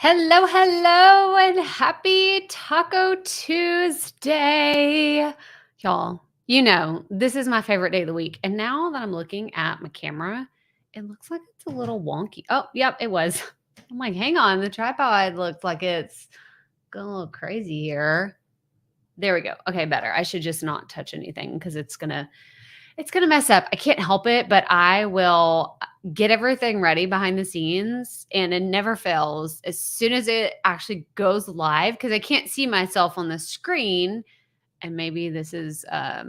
Hello, hello, and happy Taco Tuesday. Y'all, this is my favorite day of the week. And now that I'm looking at my camera, it looks like it's a little wonky. Oh, yep, it was. I'm like, hang on, the tripod looks like it's going a little crazy here. There we go. Okay, better. I should just not touch anything because it's gonna mess up. I can't help it, but I will get everything ready behind the scenes, and it never fails. As soon as it actually goes live, because I can't see myself on the screen, and maybe this is I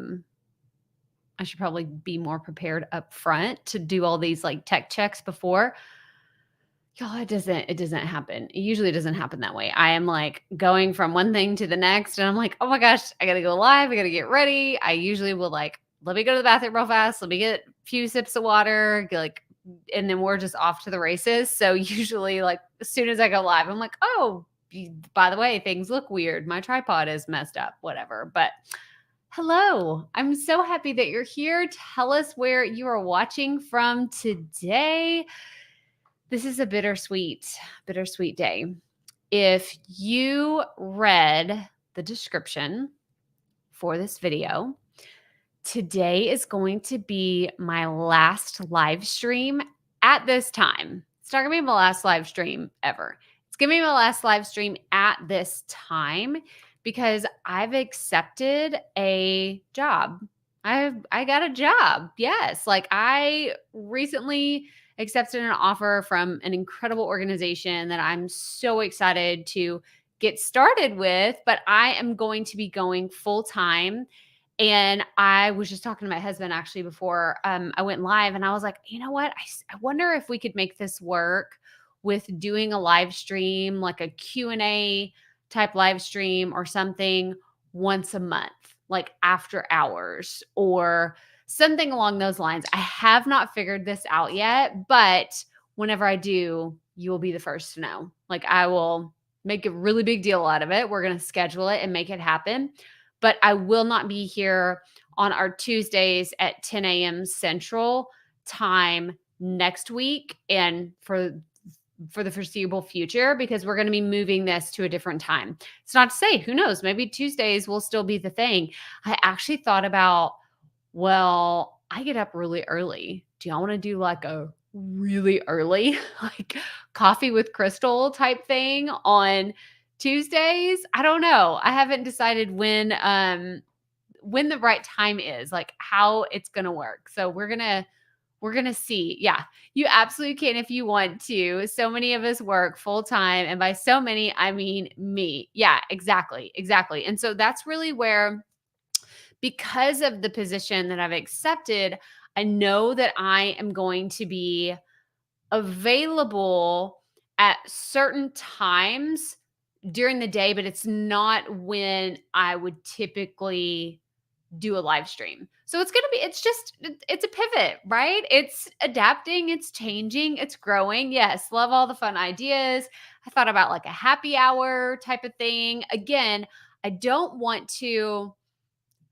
should probably be more prepared up front to do all these like tech checks before. Y'all, it doesn't happen. It usually doesn't happen that way. I am like going from one thing to the next, and I'm like, oh my gosh, I gotta go live, I gotta get ready. I usually will like, let me go to the bathroom real fast, let me get a few sips of water, and then we're just off to the races. So usually, like, as soon as I go live, I'm like, oh, by the way, things look weird. My tripod is messed up, whatever. But hello, I'm so happy that you're here. Tell us where you are watching from today. This is a bittersweet day. If you read the description for this video, today is going to be my last live stream at this time. It's not going to be my last live stream ever. It's going to be my last live stream at this time because I've accepted a job. I got a job. Yes, like I recently accepted an offer from an incredible organization that I'm so excited to get started with, but I am going to be going full time. And I was just talking to my husband actually before I went live, and I was like, you know what? I wonder if we could make this work with doing a live stream, like a Q&A type live stream or something once a month, like after hours or something along those lines. I have not figured this out yet, but whenever I do, you will be the first to know. Like I will make a really big deal out of it. We're going to schedule it and make it happen. But I will not be here on our Tuesdays at 10 a.m. Central time next week and for the foreseeable future, because we're going to be moving this to a different time. It's not to say, who knows, maybe Tuesdays will still be the thing. I actually thought about, well, I get up really early. Do y'all want to do like a really early, like coffee with Crystal type thing on Tuesdays? I don't know. I haven't decided when the right time is, like how it's going to work. So we're going to see. Yeah. You absolutely can if you want to. So many of us work full time, and by so many I mean me. Yeah, exactly. Exactly. And so that's really where, because of the position that I've accepted, I know that I am going to be available at certain times during the day, but it's not when I would typically do a live stream. So it's a pivot, right? It's adapting, it's changing, it's growing. Yes, love all the fun ideas. I thought about like a happy hour type of thing. Again, I don't want to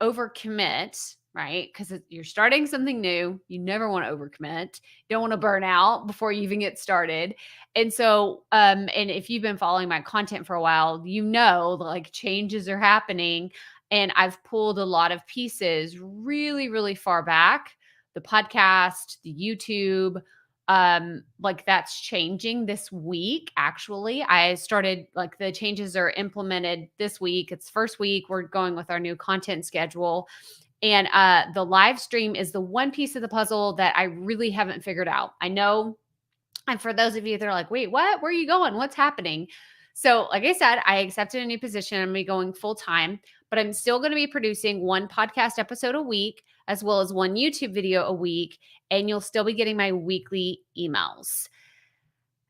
overcommit, right? Because you're starting something new. You never want to overcommit. You don't want to burn out before you even get started. And so, and if you've been following my content for a while, like changes are happening. And I've pulled a lot of pieces really, really far back. The podcast, the YouTube, like that's changing this week. Actually, I started, like, the changes are implemented this week. It's first week. We're going with our new content schedule. And the live stream is the one piece of the puzzle that I really haven't figured out. I know. And for those of you that are like, wait, what? Where are you going? What's happening? So, like I said, I accepted a new position. I'm going to be going full time, but I'm still going to be producing one podcast episode a week, as well as one YouTube video a week. And you'll still be getting my weekly emails.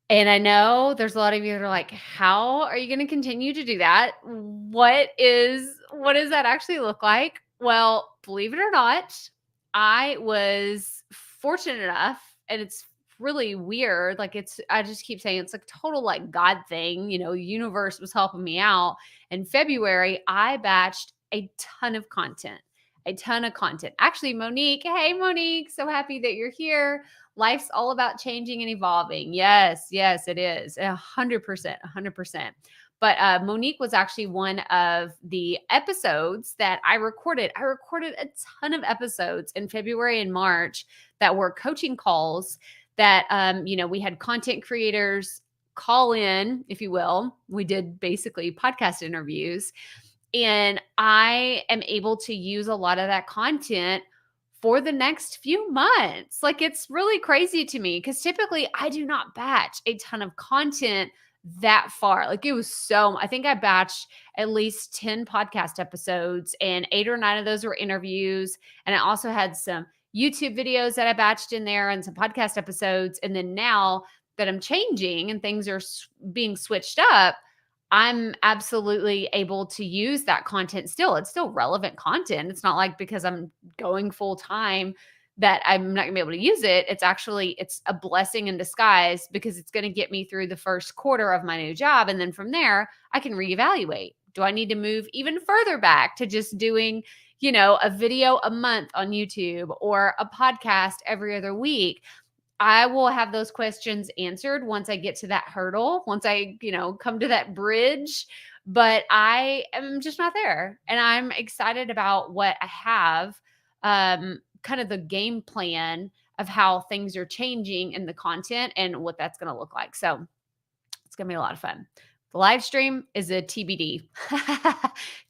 And I know there's a lot of you that are like, how are you going to continue to do that? What does that actually look like? Well, believe it or not, I was fortunate enough, and it's really weird. Like I just keep saying it's like total like God thing, universe was helping me out. In February, I batched a ton of content, a ton of content. Actually, Monique, hey, Monique, so happy that you're here. Life's all about changing and evolving. Yes, yes, it is. 100%, 100%. But Monique was actually one of the episodes that I recorded. I recorded a ton of episodes in February and March that were coaching calls that, we had content creators call in, if you will. We did basically podcast interviews. And I am able to use a lot of that content for the next few months. Like, it's really crazy to me because typically I do not batch a ton of content that far. Like, I think I batched at least 10 podcast episodes, and 8 or 9 of those were interviews. And I also had some YouTube videos that I batched in there and some podcast episodes. And then now that I'm changing and things are being switched up, I'm absolutely able to use that content still. It's still relevant content. It's not like because I'm going full time that I'm not going to be able to use it. It's a blessing in disguise because it's going to get me through the first quarter of my new job. And then from there, I can reevaluate. Do I need to move even further back to just doing, a video a month on YouTube or a podcast every other week? I will have those questions answered once I get to that hurdle, once I, come to that bridge, but I am just not there. And I'm excited about what I have, kind of the game plan of how things are changing in the content and what that's going to look like. So it's going to be a lot of fun. The live stream is a TBD.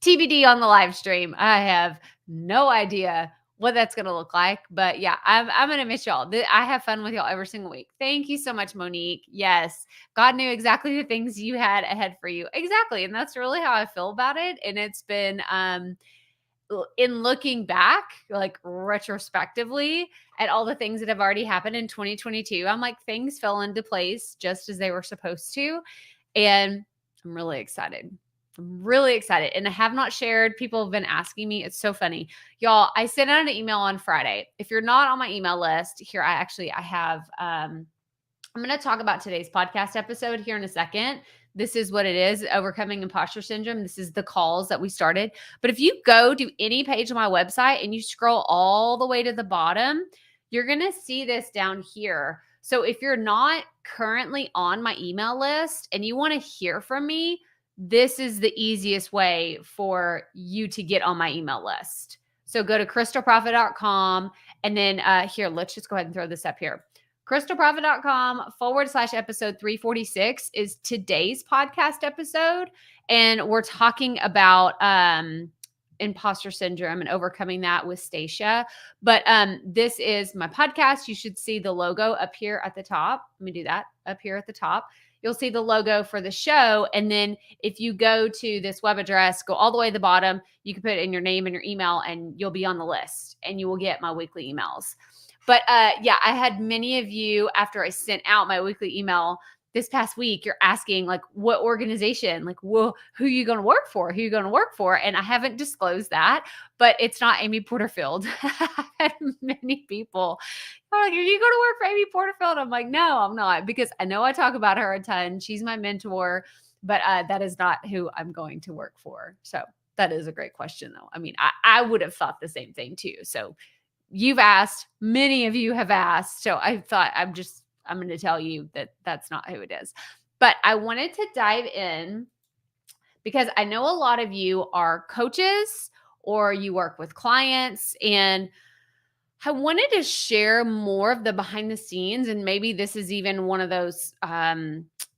TBD on the live stream. I have no idea what that's going to look like. But yeah, I'm going to miss y'all. I have fun with y'all every single week. Thank you so much, Monique. Yes, God knew exactly the things you had ahead for you. Exactly. And that's really how I feel about it. And it's been, in looking back, like retrospectively at all the things that have already happened in 2022, I'm like, things fell into place just as they were supposed to. And I'm really excited. I'm really excited. And I have not shared. People have been asking me. It's so funny. Y'all, I sent out an email on Friday. If you're not on my email list, here I have I'm going to talk about today's podcast episode here in a second. This is what it is, overcoming imposter syndrome. This is the calls that we started. But if you go to any page on my website and you scroll all the way to the bottom, you're going to see this down here. So if you're not currently on my email list and you want to hear from me, this is the easiest way for you to get on my email list. So go to crystalprofit.com and then here, let's just go ahead and throw this up here. crystalprofit.com/episode 346 is today's podcast episode. And we're talking about imposter syndrome and overcoming that with Stacia. But this is my podcast. You should see the logo up here at the top. Let me do that up here at the top. You'll see the logo for the show. And then if you go to this web address, go all the way to the bottom, you can put in your name and your email and you'll be on the list and you will get my weekly emails. But yeah, I had many of you after I sent out my weekly email this past week, you're asking like, what organization, like, well, who are you going to work for? Who are you going to work for? And I haven't disclosed that, but it's not Amy Porterfield. I had many people are like, are you going to work for Amy Porterfield? I'm like, no, I'm not, because I know I talk about her a ton. She's my mentor, but that is not who I'm going to work for. So that is a great question though. I mean, I would have thought the same thing too. So you've asked, many of you have asked. So I thought I'm going to tell you that that's not who it is. But I wanted to dive in because I know a lot of you are coaches or you work with clients, and I wanted to share more of the behind the scenes. And maybe this is even one of those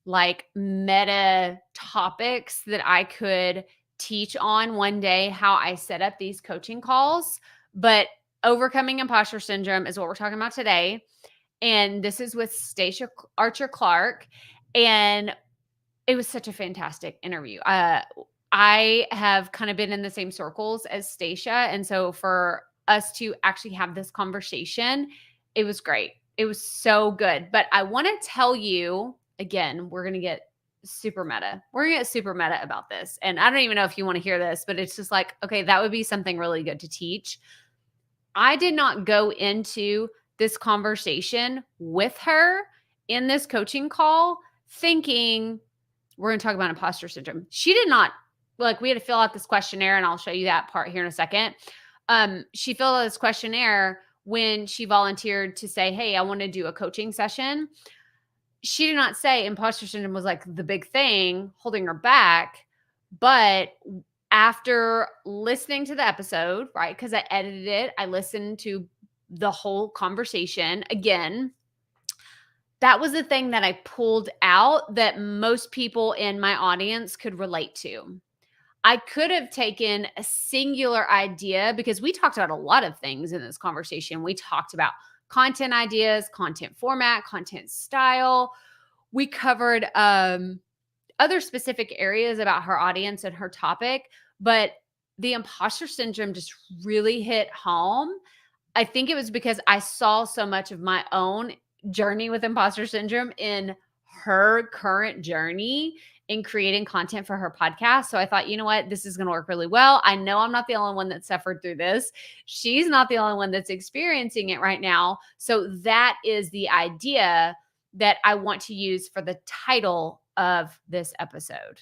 like meta topics that I could teach on one day, how I set up these coaching calls. But overcoming imposter syndrome is what we're talking about today. And this is with Stacia Archer Clark. And it was such a fantastic interview. I have kind of been in the same circles as Stacia. And so for us to actually have this conversation, it was great. It was so good. But I want to tell you, again, we're going to get super meta. We're going to get super meta about this. And I don't even know if you want to hear this, but it's just like, okay, that would be something really good to teach. I did not go into this conversation with her in this coaching call thinking we're going to talk about imposter syndrome. She did not, like, we had to fill out this questionnaire, and I'll show you that part here in a second. she filled out this questionnaire when she volunteered to say, hey, I want to do a coaching session. She did not say imposter syndrome was like the big thing holding her back, but after listening to the episode, right? Because I edited it, I listened to the whole conversation again. That was the thing that I pulled out that most people in my audience could relate to. I could have taken a singular idea because we talked about a lot of things in this conversation. We talked about content ideas, content format, content style. We covered other specific areas about her audience and her topic, but the imposter syndrome just really hit home. I think it was because I saw so much of my own journey with imposter syndrome in her current journey in creating content for her podcast. So I thought, you know what, this is going to work really well. I know I'm not the only one that suffered through this. She's not the only one that's experiencing it right now. So that is the idea that I want to use for the title of this episode.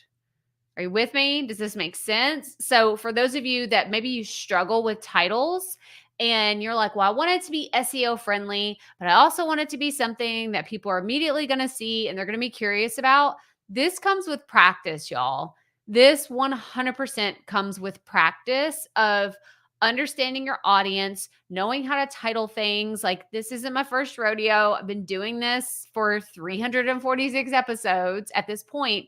Are you with me? Does this make sense? So for those of you that maybe you struggle with titles and you're like, well, I want it to be SEO friendly, but I also want it to be something that people are immediately going to see and they're going to be curious about. This comes with practice, y'all. This 100% comes with practice of understanding your audience, knowing how to title things. Like, this isn't my first rodeo. I've been doing this for 346 episodes at this point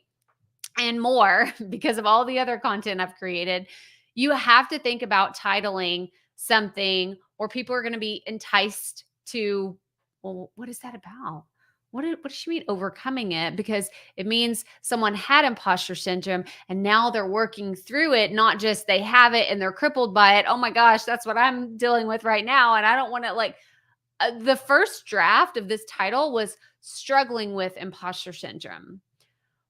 and more because of all the other content I've created. You have to think about titling something or people are going to be enticed to, well, what is that about? What does she mean overcoming it? Because it means someone had imposter syndrome and now they're working through it, not just they have it and they're crippled by it. Oh my gosh, that's what I'm dealing with right now. And I don't want to the first draft of this title was struggling with imposter syndrome.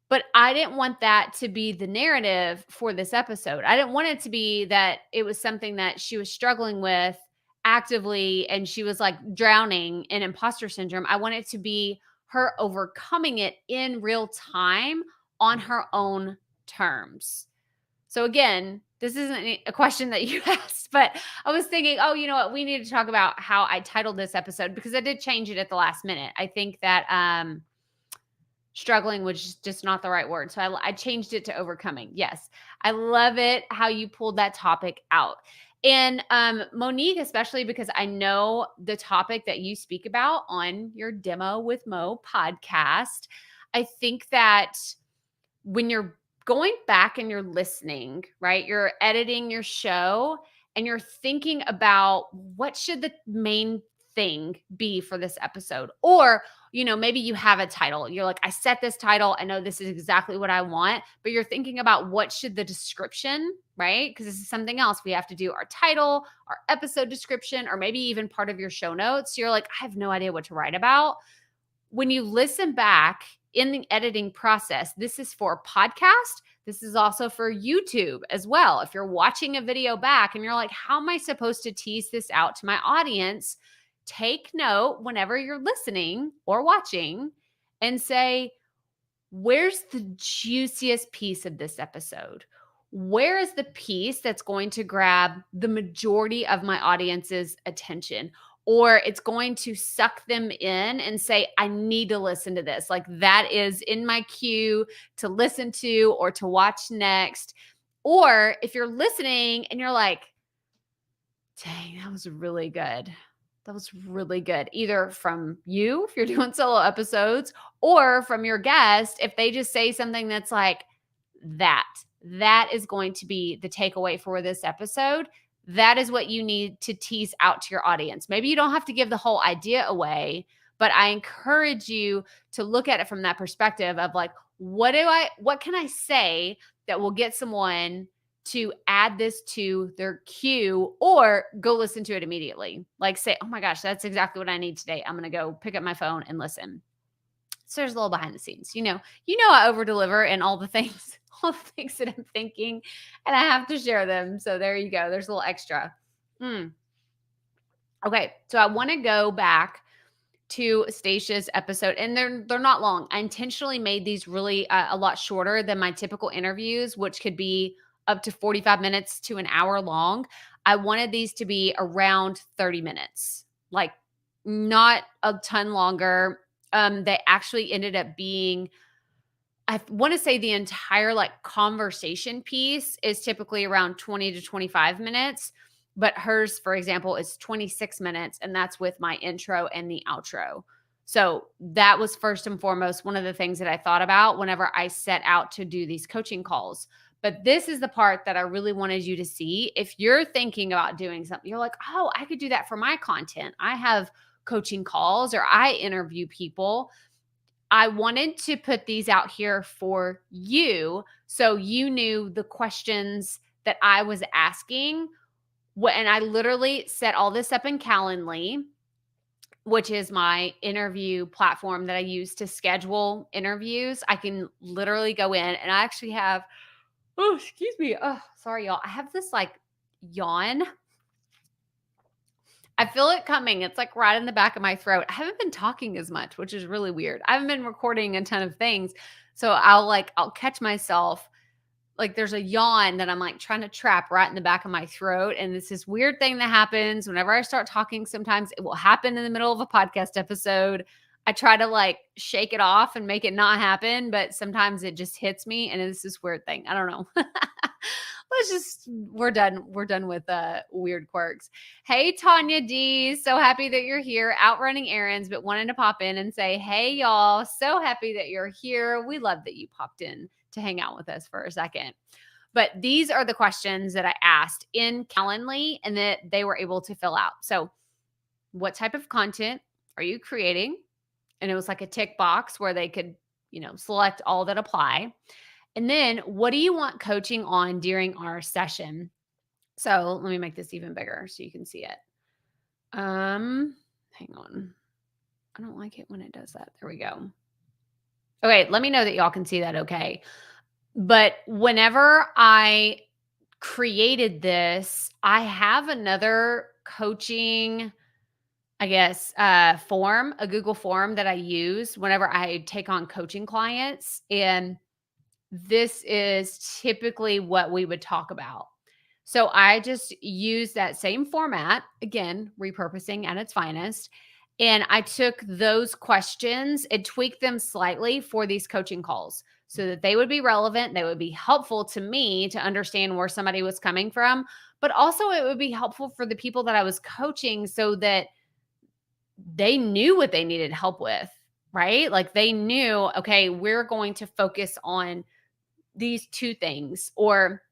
But I didn't want that to be the narrative for this episode. I didn't want it to be that it was something that she was struggling with actively and she was like drowning in imposter syndrome. I want it to be her overcoming it in real time on her own terms. So again, this isn't a question that you asked, but I was thinking, oh, you know what? We need to talk about how I titled this episode because I did change it at the last minute. I think that struggling was just not the right word. So I changed it to overcoming. Yes. I love it how you pulled that topic out. And Monique, especially because I know the topic that you speak about on your Demo with Mo podcast, I think that when you're going back and you're listening, right? You're editing your show and you're thinking about what should the main thing be for this episode? Or, maybe you have a title. You're like, I set this title. I know this is exactly what I want, but you're thinking about what should the description, right? Because this is something else. We have to do our title, our episode description, or maybe even part of your show notes. You're like, I have no idea what to write about. When you listen back in the editing process, this is for podcast. This is also for YouTube as well. If you're watching a video back and you're like, how am I supposed to tease this out to my audience? Take note whenever you're listening or watching and say, where's the juiciest piece of this episode? Where is the piece that's going to grab the majority of my audience's attention? Or it's going to suck them in and say, I need to listen to this. Like, that is in my queue to listen to or to watch next. Or if you're listening and you're like, dang, that was really good. That was really good. Either from you, if you're doing solo episodes, or from your guest, if they just say something that's like, that is going to be the takeaway for this episode. That is what you need to tease out to your audience. Maybe you don't have to give the whole idea away, but I encourage you to look at it from that perspective of like, what can I say that will get someone to add this to their queue or go listen to it immediately? Like, say, oh my gosh, that's exactly what I need today. I'm going to go pick up my phone and listen. So there's a little behind the scenes, I over deliver and all the things that I'm thinking, and I have to share them. So there you go. There's a little extra. Okay. So I want to go back to Stacya's episode, and they're not long. I intentionally made these really a lot shorter than my typical interviews, which could be up to 45 minutes to an hour long. I wanted these to be around 30 minutes, like not a ton longer. They actually ended up being, I want to say the entire like conversation piece is typically around 20 to 25 minutes, but hers, for example, is 26 minutes, and that's with my intro and the outro. So that was first and foremost one of the things that I thought about whenever I set out to do these coaching calls. But this is the part that I really wanted you to see. If you're thinking about doing something, you're like, oh, I could do that for my content. I have coaching calls or I interview people. I wanted to put these out here for you so you knew the questions that I was asking. And I literally set all this up in Calendly, which is my interview platform that I use to schedule interviews. I can literally go in and I actually have, oh, excuse me. Oh, sorry, y'all. I have this like yawn. I feel it coming. It's like right in the back of my throat. I haven't been talking as much, which is really weird. I haven't been recording a ton of things. So I'll catch myself. Like there's a yawn that I'm like trying to trap right in the back of my throat. And it's this weird thing that happens whenever I start talking. Sometimes it will happen in the middle of a podcast episode. I try to like shake it off and make it not happen, but sometimes it just hits me and it's this weird thing. I don't know. We're done. We're done with weird quirks. Hey, Tanya D. So happy that you're here out running errands, but wanted to pop in and say, hey, y'all. So happy that you're here. We love that you popped in to hang out with us for a second. But these are the questions that I asked in Calendly and that they were able to fill out. So what type of content are you creating? And it was like a tick box where they could, select all that apply. And then what do you want coaching on during our session? So let me make this even bigger so you can see it. Hang on. I don't like it when it does that. There we go. Okay, let me know that y'all can see that okay. But whenever I created this, I have another coaching, I guess, form, a Google form that I use whenever I take on coaching clients. And this is typically what we would talk about. So I just use that same format, again, repurposing at its finest. And I took those questions and tweaked them slightly for these coaching calls so that they would be relevant. They would be helpful to me to understand where somebody was coming from, but also it would be helpful for the people that I was coaching so that they knew what they needed help with, right? Like they knew, okay, we're going to focus on these two things or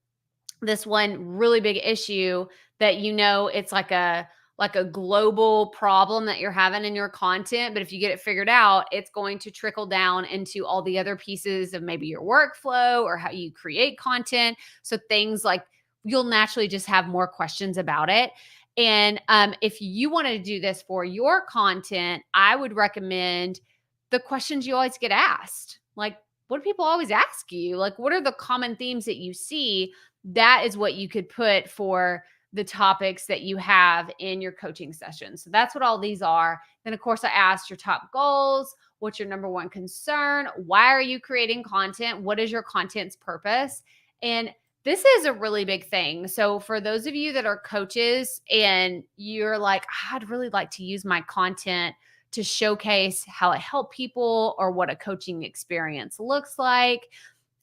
this one really big issue that it's like a global problem that you're having in your content, but if you get it figured out, it's going to trickle down into all the other pieces of maybe your workflow or how you create content. So things like you'll naturally just have more questions about it. And if you want to do this for your content, I would recommend the questions you always get asked. Like, what do people always ask you? Like, what are the common themes that you see? That is what you could put for the topics that you have in your coaching session. So that's what all these are. Then, of course, I asked your top goals. What's your number one concern? Why are you creating content? What is your content's purpose? And this is a really big thing. So for those of you that are coaches and you're like, I'd really like to use my content to showcase how I help people or what a coaching experience looks like,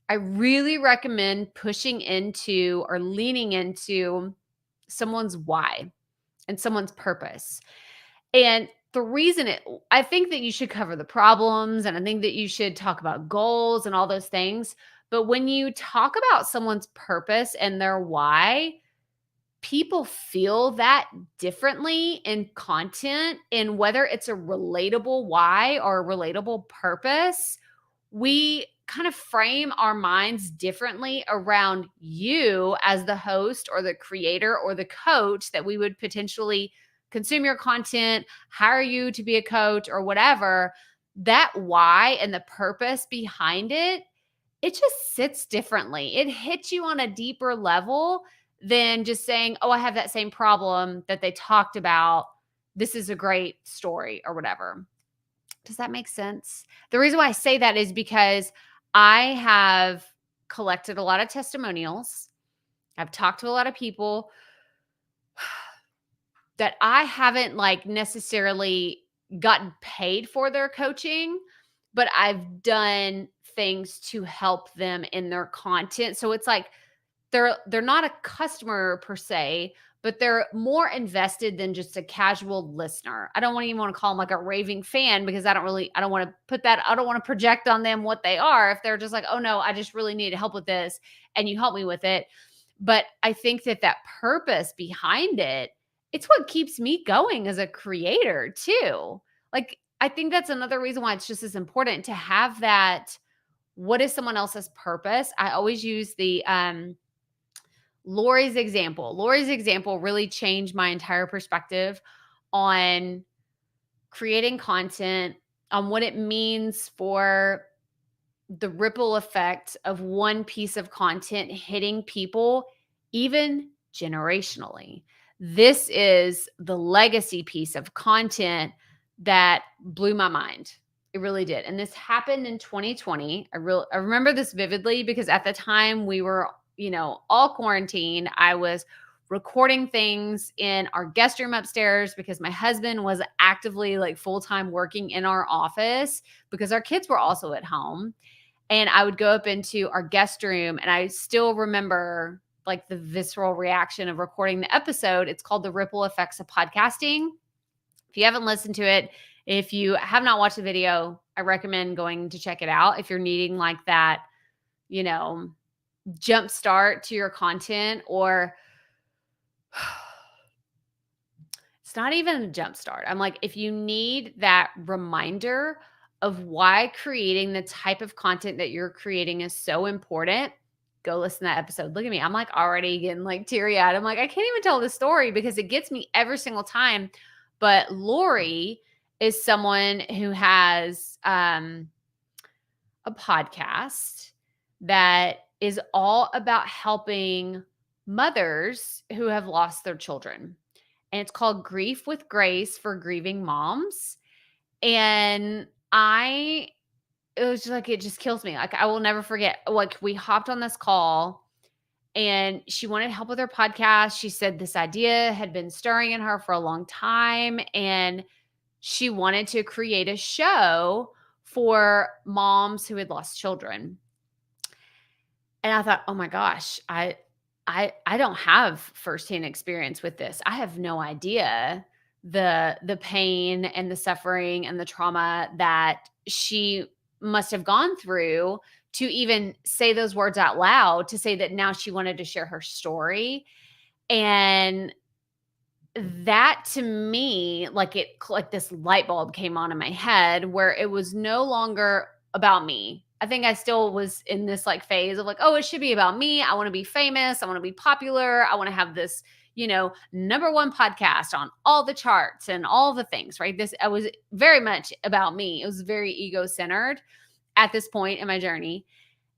I really recommend pushing into or leaning into someone's why and someone's purpose. And the reason I think that you should cover the problems and I think that you should talk about goals and all those things. But when you talk about someone's purpose and their why, people feel that differently in content, and whether it's a relatable why or a relatable purpose, we kind of frame our minds differently around you as the host or the creator or the coach that we would potentially consume your content, hire you to be a coach or whatever. That why and the purpose behind it, it just sits differently. It hits you on a deeper level than just saying, oh, I have that same problem that they talked about. This is a great story or whatever. Does that make sense? The reason why I say that is because I have collected a lot of testimonials I've talked to a lot of people that I haven't like necessarily gotten paid for their coaching, but I've done things to help them in their content. So it's like they're not a customer per se, but they're more invested than just a casual listener. I don't even want to call them like a raving fan because I don't want to put that, I don't want to project on them what they are. If they're just like, oh no, I just really need help with this and you help me with it. But I think that purpose behind it, it's what keeps me going as a creator too. Like, I think that's another reason why it's just as important to have that. What is someone else's purpose? I always use the Lori's example. Lori's example really changed my entire perspective on creating content, on what it means for the ripple effect of one piece of content hitting people, even generationally. This is the legacy piece of content that blew my mind. It really did. And this happened in 2020. I remember this vividly because at the time we were, all quarantined. I was recording things in our guest room upstairs because my husband was actively like full-time working in our office because our kids were also at home. And I would go up into our guest room and I still remember like the visceral reaction of recording the episode. It's called The Ripple Effects of Podcasting. If you haven't listened to it, if you have not watched the video, I recommend going to check it out. If you're needing like that, jump start to your content, or it's not even a jump start. I'm like, if you need that reminder of why creating the type of content that you're creating is so important, go listen to that episode. Look at me. I'm like already getting like teary eyed. I'm like, I can't even tell the story because it gets me every single time. But Lori is someone who has a podcast that is all about helping mothers who have lost their children. And it's called Grief with Grace for Grieving Moms. And it was just like, it just kills me. Like, I will never forget. Like, we hopped on this call and she wanted help with her podcast. She said this idea had been stirring in her for a long time. And she wanted to create a show for moms who had lost children. And I thought, oh my gosh, I don't have firsthand experience with this. I have no idea the pain and the suffering and the trauma that she must have gone through to even say those words out loud, to say that now she wanted to share her story. And that to me, like this light bulb came on in my head where it was no longer about me. I think I still was in this like phase of like, oh, it should be about me. I want to be famous. I want to be popular. I want to have this, number one podcast on all the charts and all the things, right? I was very much about me. It was very ego centered at this point in my journey.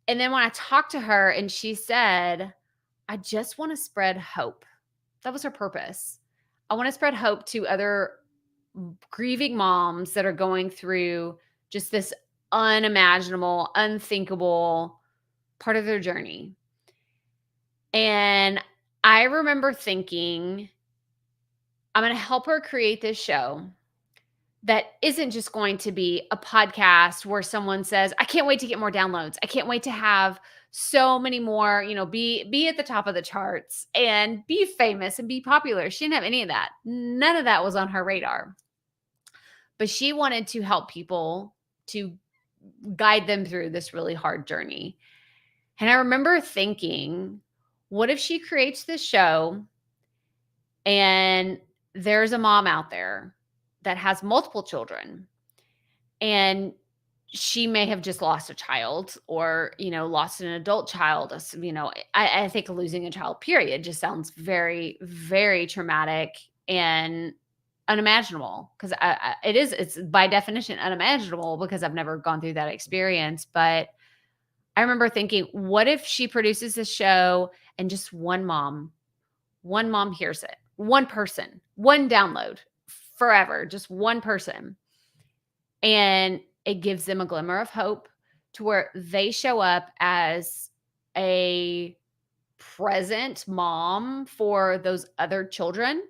And then when I talked to her and she said, I just want to spread hope. That was her purpose. I want to spread hope to other grieving moms that are going through just this unimaginable, unthinkable part of their journey. And I remember thinking, I'm going to help her create this show that isn't just going to be a podcast where someone says, I can't wait to get more downloads. I can't wait to have so many more, be at the top of the charts and be famous and be popular. She didn't have any of that. None of that was on her radar. But she wanted to help people, to guide them through this really hard journey. And I remember thinking, what if she creates this show and there's a mom out there that has multiple children and she may have just lost a child or, lost an adult child. I think losing a child, period, just sounds very, very traumatic and unimaginable because it's by definition unimaginable because I've never gone through that experience. But I remember thinking, what if she produces this show and just one mom hears it, one person, one download forever, just one person. And it gives them a glimmer of hope to where they show up as a present mom for those other children,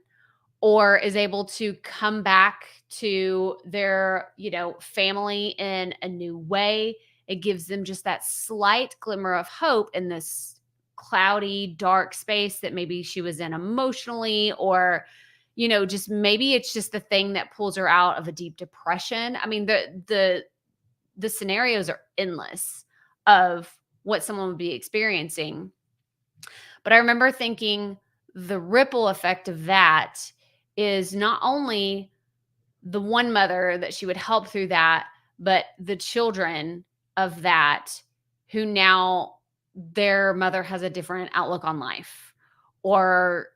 or is able to come back to their, family in a new way. It gives them just that slight glimmer of hope in this cloudy, dark space that maybe she was in emotionally, or, just maybe it's just the thing that pulls her out of a deep depression. I mean, the scenarios are endless of what someone would be experiencing. But I remember thinking the ripple effect of that is not only the one mother that she would help through that, but the children of that who now their mother has a different outlook on life, or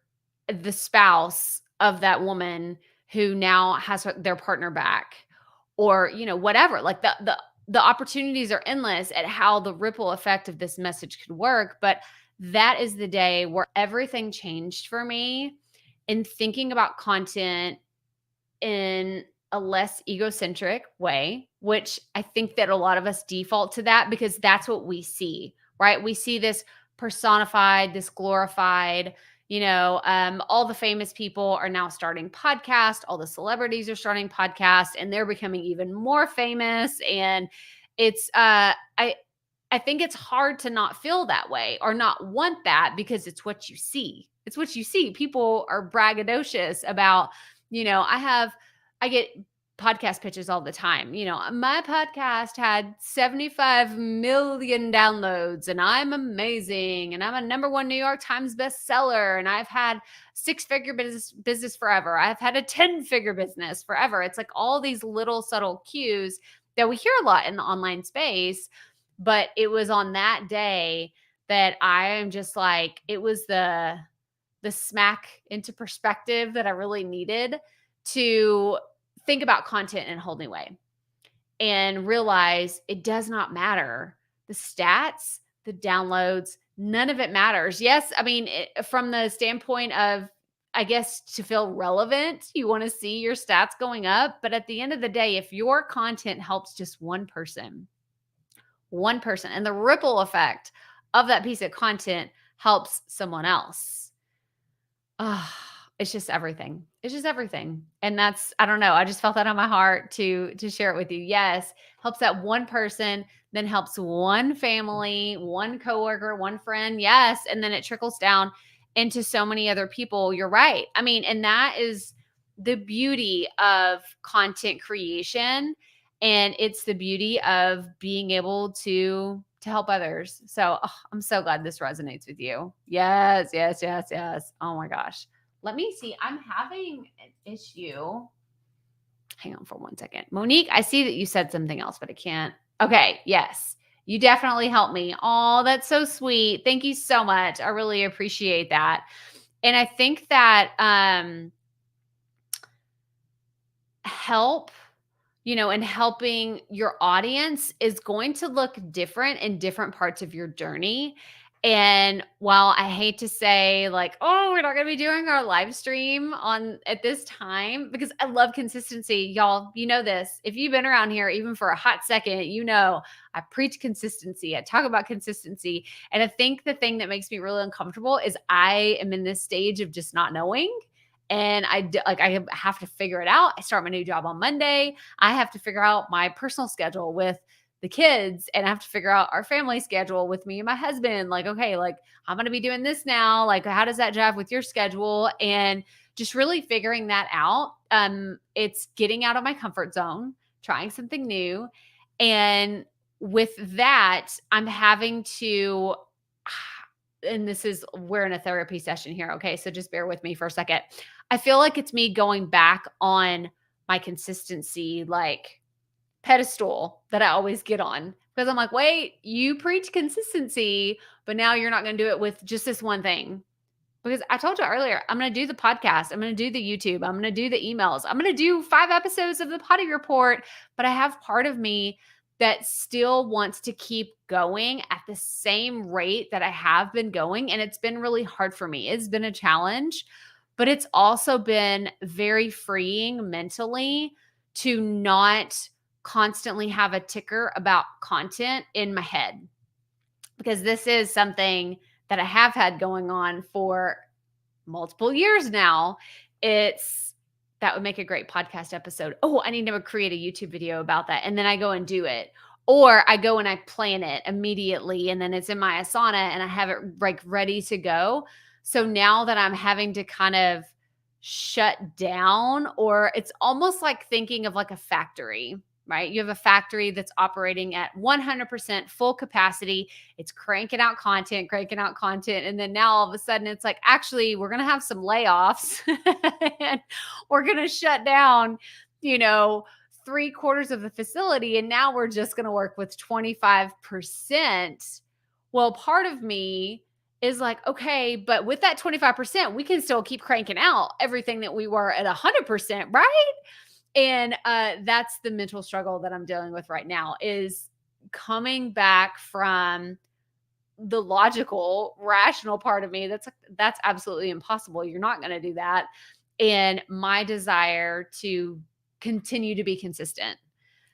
the spouse of that woman who now has their partner back, or whatever. Like the opportunities are endless at how the ripple effect of this message could work. But that is the day where everything changed for me in thinking about content in a less egocentric way, which I think that a lot of us default to that because that's what we see, right? We see this personified, this glorified, all the famous people are now starting podcasts, all the celebrities are starting podcasts, and they're becoming even more famous. And it's, I think it's hard to not feel that way or not want that because it's what you see. It's what you see. People are braggadocious about, I get podcast pitches all the time. My podcast had 75 million downloads and I'm amazing. And I'm a #1 New York Times bestseller. And I've had 6-figure business forever. I've had a 10-figure business forever. It's like all these little subtle cues that we hear a lot in the online space. But it was on that day that I am just like, it was the smack into perspective that I really needed to think about content in a whole new way and realize it does not matter. The stats, the downloads, none of it matters. Yes, I mean, from the standpoint of, I guess, to feel relevant, you want to see your stats going up. But at the end of the day, if your content helps just one person, and the ripple effect of that piece of content helps someone else, it's just everything. It's just everything. And that's, I don't know. I just felt that on my heart to share it with you. Yes. Helps that one person, then helps one family, one coworker, one friend. Yes. And then it trickles down into so many other people. You're right. I mean, and that is the beauty of content creation. And it's the beauty of being able to help others. So I'm so glad this resonates with you. Yes, yes, yes, yes. Oh my gosh. Let me see. I'm having an issue. Hang on for 1 second. Monique, I see that you said something else, but I can't. Okay. Yes. You definitely helped me. Oh, that's so sweet. Thank you so much. I really appreciate that. And I think that help, and helping your audience is going to look different in different parts of your journey. And while I hate to say like, oh, we're not going to be doing our live stream at this time, because I love consistency, y'all, this, if you've been around here, even for a hot second, I preach consistency. I talk about consistency. And I think the thing that makes me really uncomfortable is I am in this stage of just not knowing. And I have to figure it out. I start my new job on Monday. I have to figure out my personal schedule with the kids, and I have to figure out our family schedule with me and my husband. Like, okay, like I'm going to be doing this now. Like, how does that jive with your schedule? And just really figuring that out. It's getting out of my comfort zone, trying something new. And with that, I'm having to, and we're in a therapy session here. Okay. So just bear with me for a second. I feel like it's me going back on my consistency, like pedestal that I always get on, because I'm like, wait, you preach consistency, but now you're not going to do it with just this one thing. Because I told you earlier, I'm going to do the podcast. I'm going to do the YouTube. I'm going to do the emails. I'm going to do 5 episodes of the Potty Report. But I have part of me that still wants to keep going at the same rate that I have been going. And it's been really hard for me. It's been a challenge, but it's also been very freeing mentally to not constantly have a ticker about content in my head, because this is something that I have had going on for multiple years now, it's that would make a great podcast episode. Oh, I need to create a YouTube video about that. And then I go and do it. Or I go and I plan it immediately and then it's in my Asana and I have it like ready to go. So now that I'm having to kind of shut down, or it's almost like thinking of like a factory, right? You have a factory that's operating at 100% full capacity. It's cranking out content, cranking out content. And then now all of a sudden it's like, actually, we're going to have some layoffs and we're going to shut down, you know, 3/4 of the facility. And now we're just going to work with 25%. Well, part of me is like, okay, but with that 25%, we can still keep cranking out everything that we were at 100%, right? And that's the mental struggle that I'm dealing with right now, is coming back from the logical, rational part of me. That's absolutely impossible. You're not going to do that. And my desire to continue to be consistent.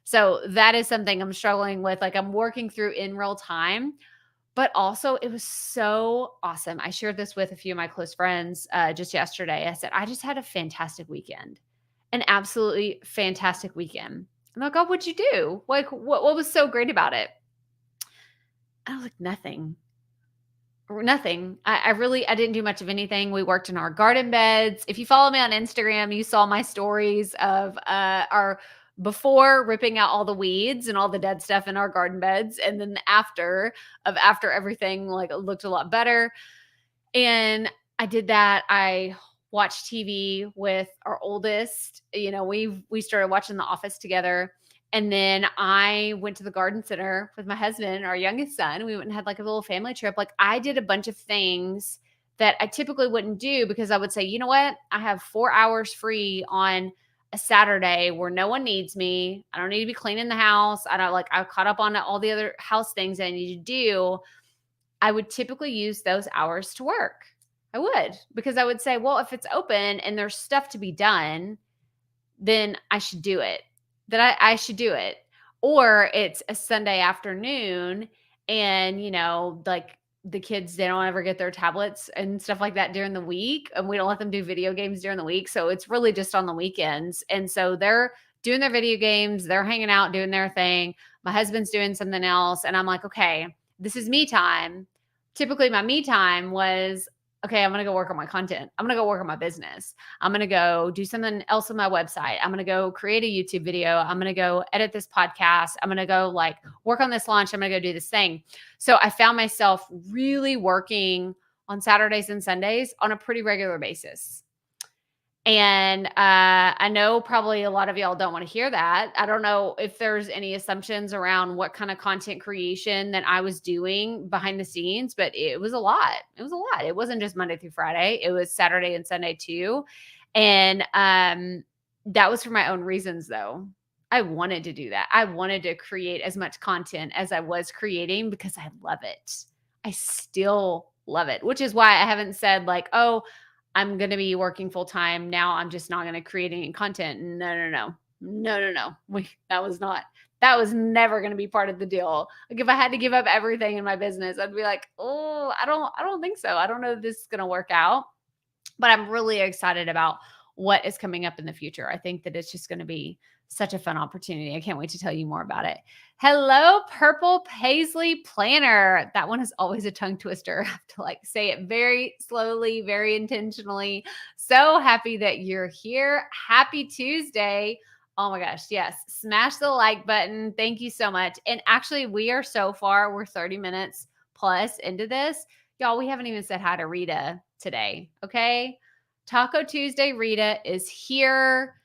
So that is something I'm struggling with. Like I'm working through in real time. But also, it was so awesome. I shared this with a few of my close friends just yesterday. I said, I just had a fantastic weekend, an absolutely fantastic weekend. And they're like, oh, what'd you do? Like, what was so great about it? I was like, nothing. Nothing. I didn't do much of anything. We worked in our garden beds. If you follow me on Instagram, you saw my stories of our before ripping out all the weeds and all the dead stuff in our garden beds, and then after everything like looked a lot better. And I did that. I watched TV with our oldest. You know, we started watching The Office together. And then I went to the garden center with my husband, our youngest son. We went and had like a little family trip. Like I did a bunch of things that I typically wouldn't do, because I would say, you know what? I have 4 hours free on a Saturday where no one needs me. I don't need to be cleaning the house. I've caught up on all the other house things that I need to do. I would typically use those hours to work. I would, because I would say, well, if it's open and there's stuff to be done, then I should do it. That I should do it. Or it's a Sunday afternoon and, you know, like the kids, they don't ever get their tablets and stuff like that during the week. And we don't let them do video games during the week. So it's really just on the weekends. And so they're doing their video games, they're hanging out, doing their thing. My husband's doing something else. And I'm like, okay, this is me time. Typically my me time was, okay, I'm going to go work on my content. I'm going to go work on my business. I'm going to go do something else on my website. I'm going to go create a YouTube video. I'm going to go edit this podcast. I'm going to go like work on this launch. I'm going to go do this thing. So I found myself really working on Saturdays and Sundays on a pretty regular basis. And I know probably a lot of y'all don't want to hear that. I don't know if there's any assumptions around what kind of content creation that I was doing behind the scenes, but it was a lot. It was a lot. It wasn't just Monday through Friday. It was Saturday and Sunday too. And that was for my own reasons though. I wanted to do that. I wanted to create as much content as I was creating because I love it. I still love it, which is why I haven't said like, oh, I'm going to be working full time. Now I'm just not going to create any content. No. That was never going to be part of the deal. Like if I had to give up everything in my business, I'd be like, oh, I don't think so. I don't know if this is going to work out, but I'm really excited about what is coming up in the future. I think that it's just going to be such a fun opportunity. I can't wait to tell you more about it. Hello, Purple Paisley Planner. That one is always a tongue twister. I have to like say it very slowly, very intentionally. So happy that you're here. Happy Tuesday. Oh my gosh. Yes. Smash the like button. Thank you so much. And actually, we're 30 minutes plus into this. Y'all, we haven't even said hi to Rita today. Okay. Taco Tuesday Rita is here.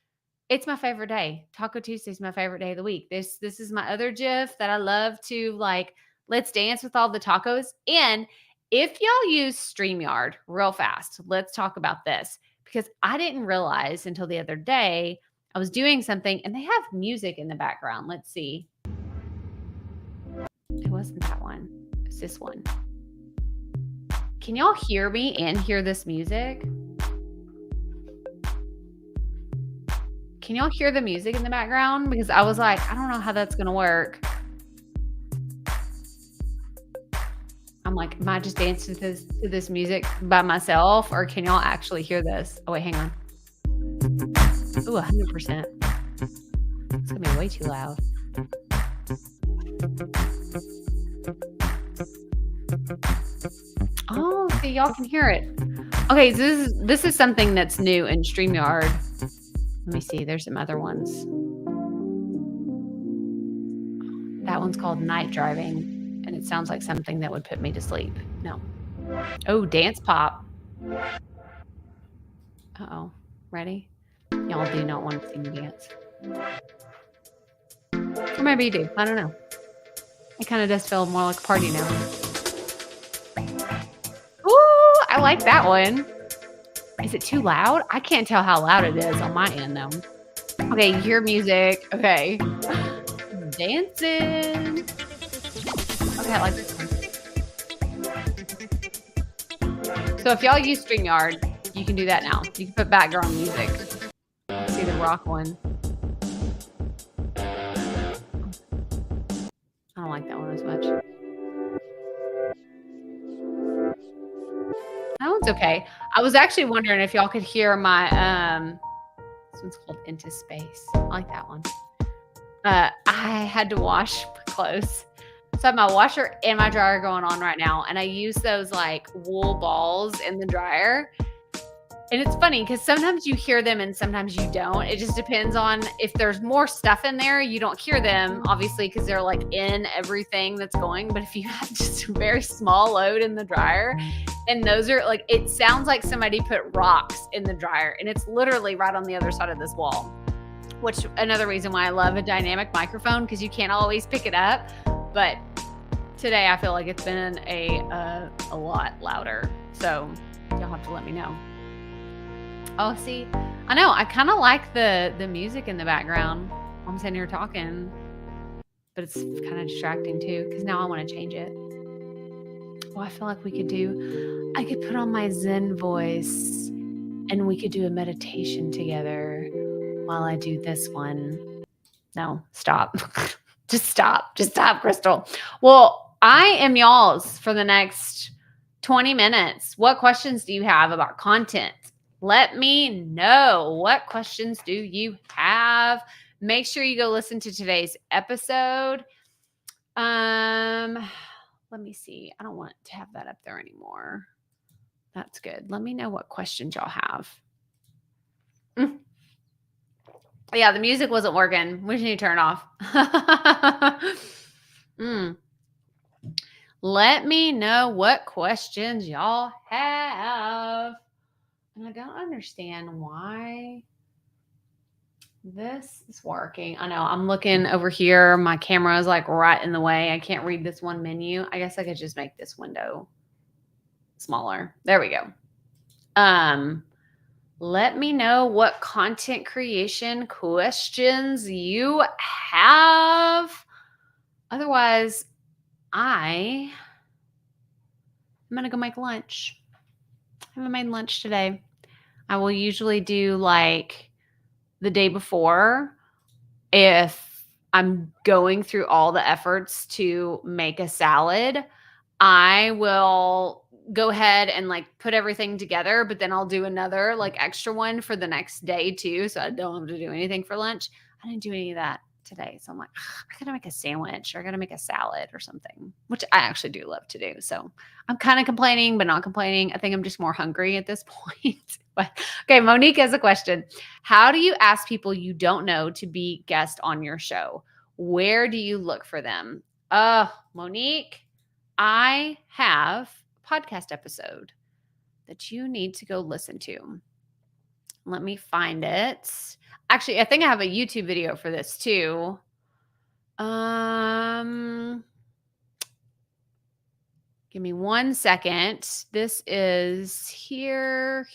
It's my favorite day. Taco Tuesday is my favorite day of the week. This is my other GIF that I love to like, let's dance with all the tacos. And if y'all use StreamYard real fast, let's talk about this, because I didn't realize until the other day I was doing something and they have music in the background. Let's see. It wasn't that one. It's this one. Can y'all hear me and hear this music? Can y'all hear the music in the background? Because I was like, I don't know how that's going to work. I'm like, am I just dancing to this music by myself, or can y'all actually hear this? Oh, wait, hang on. Ooh, 100%. It's gonna be way too loud. Oh, see, y'all can hear it. Okay, so this is something that's new in StreamYard. Let me see. There's some other ones. That one's called Night Driving, and it sounds like something that would put me to sleep. No. Oh, Dance Pop. Uh-oh. Ready? Y'all do not want to see me dance. Or maybe you do. I don't know. It kind of does feel more like a party now. Ooh, I like that one. Is it too loud? I can't tell how loud it is on my end, though. Okay, you hear music. Okay. Dancing. Okay, I like this one. So if y'all use StreamYard, you can do that now. You can put background music. See the rock one. I don't like that one as much. That one's okay. I was actually wondering if y'all could hear my this one's called Into Space. I like that one. I had to wash my clothes. So I have my washer and my dryer going on right now, and I use those like wool balls in the dryer. And it's funny because sometimes you hear them and sometimes you don't. It just depends on if there's more stuff in there, you don't hear them, obviously, because they're like in everything that's going. But if you have just a very small load in the dryer, and those are like, it sounds like somebody put rocks in the dryer, and it's literally right on the other side of this wall. Which another reason why I love a dynamic microphone, because you can't always pick it up. But today I feel like it's been a lot louder. So y'all have to let me know. Oh, see, I know. I kind of like the music in the background. I'm sitting here talking, but it's kind of distracting too, because now I want to change it. Well, I feel like I could put on my Zen voice and we could do a meditation together while I do this one. No, stop. Just stop. Just stop, Crystal. Well, I am y'all's for the next 20 minutes. What questions do you have about content? Let me know. What questions do you have? Make sure you go listen to today's episode. Let me see. I don't want to have that up there anymore. That's good. Let me know what questions y'all have. Yeah, the music wasn't working. We need to turn it off. Let me know what questions y'all have. And I don't understand why this is working. I know I'm looking over here. My camera is like right in the way. I can't read this one menu. I guess I could just make this window smaller. There we go. Let me know what content creation questions you have. Otherwise, I'm going to go make lunch. I haven't made lunch today. I will usually do like the day before if I'm going through all the efforts to make a salad. I will go ahead and like put everything together, but then I'll do another like extra one for the next day too. So I don't have to do anything for lunch. I didn't do any of that today. So I'm like, I gotta make a sandwich or I gotta make a salad or something, which I actually do love to do. So I'm kind of complaining, but not complaining. I think I'm just more hungry at this point. But okay, Monique has a question. How do you ask people you don't know to be guests on your show? Where do you look for them? Monique, I have a podcast episode that you need to go listen to. Let me find it. Actually, I think I have a YouTube video for this too. Give me 1 second. This is here.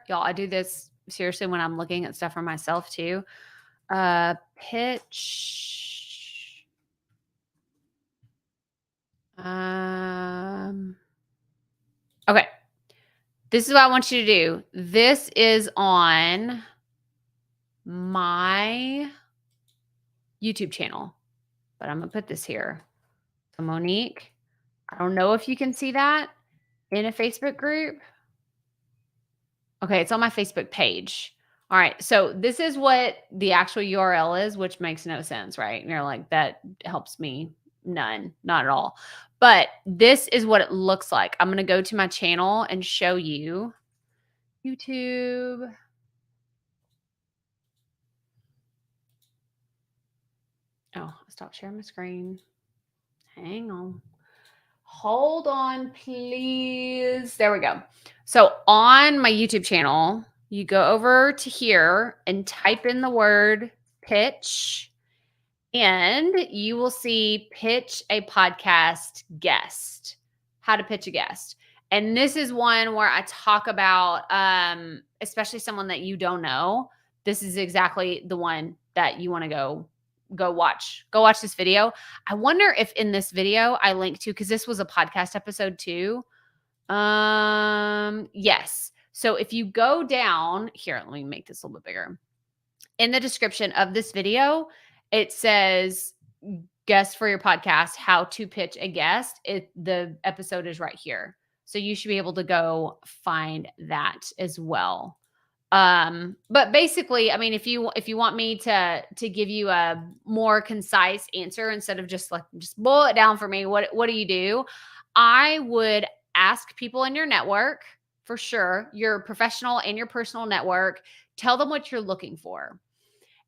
Y'all, I do this seriously when I'm looking at stuff for myself too. Pitch. Okay. This is what I want you to do. This is on my YouTube channel, but I'm going to put this here. So Monique, I don't know if you can see that in a Facebook group. Okay, it's on my Facebook page. All right, so this is what the actual URL is, which makes no sense, right? And you're like, that helps me none, not at all. But this is what it looks like. I'm going to go to my channel and show you YouTube. Oh, stop sharing my screen. Hang on. Hold on, please. There we go. So on my YouTube channel, you go over to here and type in the word pitch, and you will see pitch a podcast guest, how to pitch a guest. And this is one where I talk about, especially someone that you don't know. This is exactly the one that you want to go watch. Go watch this video. I wonder if in this video I link to, because this was a podcast episode too. Yes. So if you go down here, let me make this a little bit bigger. In the description of this video, it says guest for your podcast, how to pitch a guest. The episode is right here. So you should be able to go find that as well. But basically, I mean, if you want me to give you a more concise answer instead of just boil it down for me, what do you do? I would ask people in your network, for sure, your professional and your personal network, tell them what you're looking for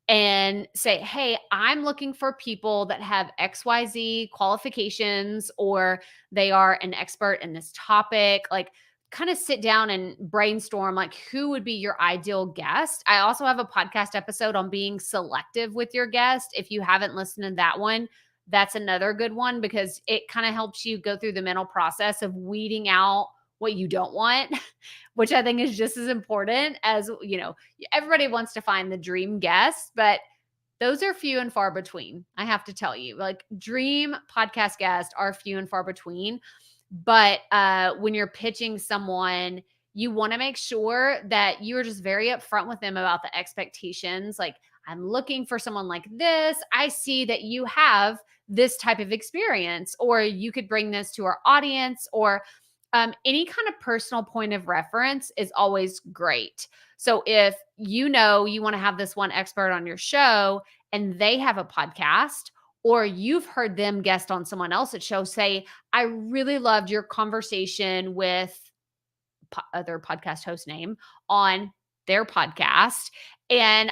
and say, hey, I'm looking for people that have XYZ qualifications, or they are an expert in this topic. Like, kind of sit down and brainstorm, like, who would be your ideal guest. I also have a podcast episode on being selective with your guest. If you haven't listened to that one, that's another good one, because it kind of helps you go through the mental process of weeding out what you don't want, which I think is just as important as, everybody wants to find the dream guest, but those are few and far between. I have to tell you, like, dream podcast guests are few and far between. But when you're pitching someone, you want to make sure that you're just very upfront with them about the expectations. Like, I'm looking for someone like this. I see that you have this type of experience, or you could bring this to our audience, or any kind of personal point of reference is always great. So if you want to have this one expert on your show and they have a podcast, or you've heard them guest on someone else's show, say, I really loved your conversation with other podcast host name on their podcast, and